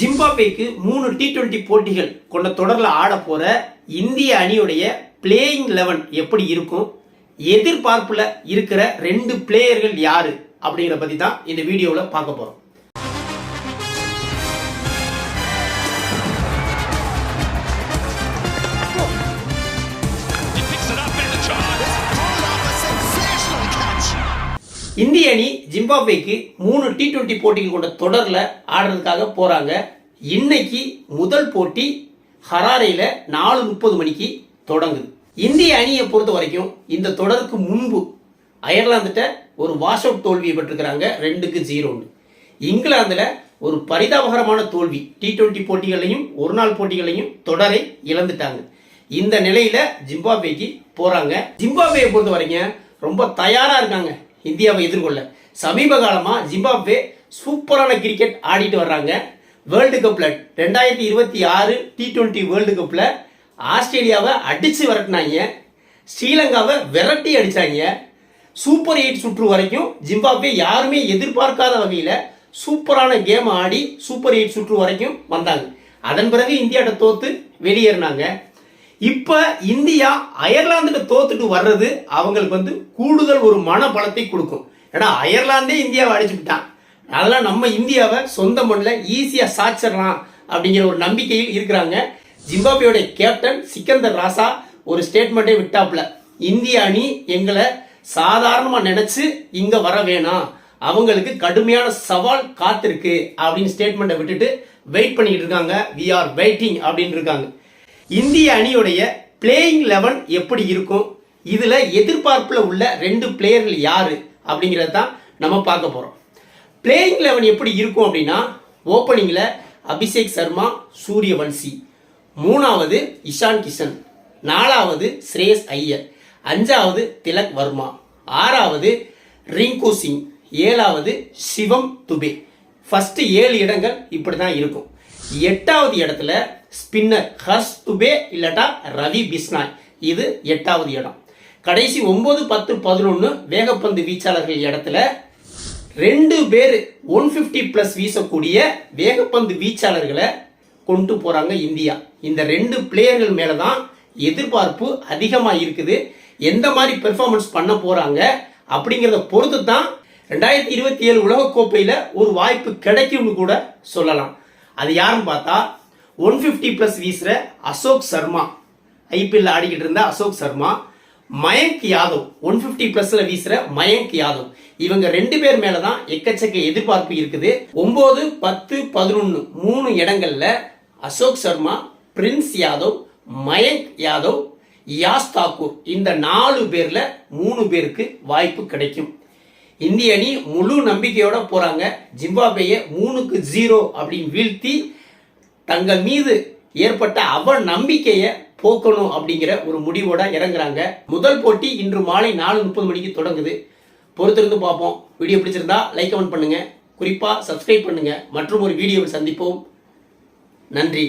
ஜிம்பாப்வேக்கு 3 T20 போட்டிகள் கொண்ட தொடரில் ஆட போற இந்திய அணியுடைய பிளேயிங் 11 எப்படி இருக்கும், எதிர்பார்ப்புல இருக்கிற 2 பிளேயர்கள் யாரு அப்படிங்கிற பத்தி தான் இந்த வீடியோவில் பார்க்க போறோம். இந்திய அணி ஜிம்பாப்வேக்கு 3 T20 போட்டிகள் கொண்ட தொடரில் ஆடுறதுக்காக போறாங்க. இன்னைக்கு முதல் போட்டி ஹராரேல 4:30 மணிக்கு தொடங்குது. இந்திய அணியை பொறுத்த வரைக்கும் இந்த தொடருக்கு முன்பு அயர்லாந்துட்ட ஒரு வாஷ் அவுட் தோல்வியை பெற்றிருக்கிறாங்க 2-0. இங்கிலாந்துல ஒரு பரிதாபகரமான தோல்வி, T20 போட்டிகளையும் ஒரு நாள் போட்டிகளையும் தொடரை இழந்துட்டாங்க. இந்த நிலையில ஜிம்பாப்வேக்கு போறாங்க. ஜிம்பாப்வேயை பொறுத்த வரைக்கும் ரொம்ப தயாரா இருக்காங்க இந்தியாவை எதிர்கொள்ள. சமீப காலமா ஜிம்பாப்வே சூப்பரான கிரிக்கெட் ஆடிட்டு வர்றாங்க. வேர்ல்டு கப்ல 2026 T20 வேர்ல்டு கப்ல ஆஸ்திரேலியாவை அடிச்சு விரட்டினாங்க, ஸ்ரீலங்காவை விரட்டி அடிச்சாங்க. சூப்பர் 8 சுற்று வரைக்கும் ஜிம்பாப்வே யாருமே எதிர்பார்க்காத வகையில சூப்பரான கேம் ஆடி சூப்பர் 8 சுற்று வரைக்கும் வந்தாங்க. அதன் பிறகு இந்தியாட்ட தோத்து வெளியேறினாங்க. இப்ப இந்தியா அயர்லாந்துக்கு தோத்துட்டு வர்றது அவங்களுக்கு கூடுதல் ஒரு மன பலத்தை கொடுக்கும். ஏன்னா அயர்லாந்தே இந்தியாவை அடிச்சுட்டான், அதெல்லாம் நம்ம இந்தியாவை சொந்த மண்ணில் ஈஸியா சாச்சிடலாம் அப்படிங்கிற ஒரு நம்பிக்கையில் இருக்கிறாங்க. ஜிம்பாப்வேயோட கேப்டன் சிக்கந்தர் ராசா ஒரு ஸ்டேட்மெண்ட்டை விட்டாப்ல, இந்திய அணி எங்களை சாதாரணமா நினைச்சு இங்க வர வேணாம், அவங்களுக்கு கடுமையான சவால் காத்திருக்கு அப்படின்னு ஸ்டேட்மெண்ட்டை விட்டுட்டு வெயிட் பண்ணிட்டு இருக்காங்க. வி ஆர் வெயிட்டிங் அப்படின்னு இருக்காங்க. இந்திய அணியுடைய பிளேயிங் 11 எப்படி இருக்கும், இதுல எதிர்பார்ப்புல உள்ள 2 பிளேயர்கள் யாரு அப்படிங்கறத தான் நம்ம பார்க்க போறோம். பிளேயிங் 11 எப்படி இருக்கும் அப்படின்னா, ஓப்பனிங்ல அபிஷேக் சர்மா, சூரியவன்சி, 3வது இஷான் கிஷன், 4வது ஸ்ரேயஸ் ஐயர், 5வது திலக் வர்மா, 6வது ரிங்கு சிங், 7வது சிவம் துபே. ஃபர்ஸ்ட் 7 இடங்கள் இப்படிதான் இருக்கும். 8வது இடத்துல ஸ்பின்னர் ஹர்ஷ் துபே இல்லட்டா ரவி பிஸ்னாய், இது 8வது இடம். கடைசி 9, 10, 11 வேகப்பந்து வீச்சாளர்கள் இடத்துல 2 பேர் 150+ வீசக்கூடிய வேகப்பந்து வீச்சாளர்களை கொண்டு போறாங்க இந்தியா. இந்த 2 பிளேயர்கள் மேலதான் எதிர்பார்ப்பு அதிகமா இருக்குது. எந்த மாதிரி பெர்ஃபார்மன்ஸ் பண்ண போறாங்க அப்படிங்கறத பொறுத்து தான் 2027 உலகக்கோப்பையில ஒரு வாய்ப்பு கிடைக்கும்னு கூட சொல்லலாம். அது யாருன்னு பார்த்தா 150+ வீசுற அசோக் சர்மா, ஐபிஎல் ஆடிக்கிட்டு இருந்த அசோக் சர்மா, மயங்க் யாதவ் 150+ வீசுற மயங்க் யாதவ், இவங்க 2 பேர் மேலதான் எக்கச்சக்க எதிர்பார்ப்பு இருக்குது. 9, 10, 11 3 இடங்கள்ல அசோக் சர்மா, பிரின்ஸ் யாதவ், மயங்க் யாதவ், யாஸ் தாக்கூர், இந்த 4 பேர்ல 3 பேருக்கு வாய்ப்பு கிடைக்கும். இந்திய அணி முழு நம்பிக்கையோட போறாங்க. ஜிம்பாப்வேயை 3-0 அப்படின்னு வீழ்த்தி தங்கள் மீது ஏற்பட்ட நம்பிக்கையை போக்கணும் அப்படிங்கிற ஒரு முடிவோட இறங்குறாங்க. முதல் போட்டி இன்று மாலை 4:30 மணிக்கு தொடங்குது. பொறுத்திருந்து பார்ப்போம். வீடியோ பிடிச்சிருந்தா லைக் கமெண்ட் பண்ணுங்க, குறிப்பா சப்ஸ்கிரைப் பண்ணுங்க. மற்றும் ஒரு வீடியோவில் சந்திப்போம். நன்றி.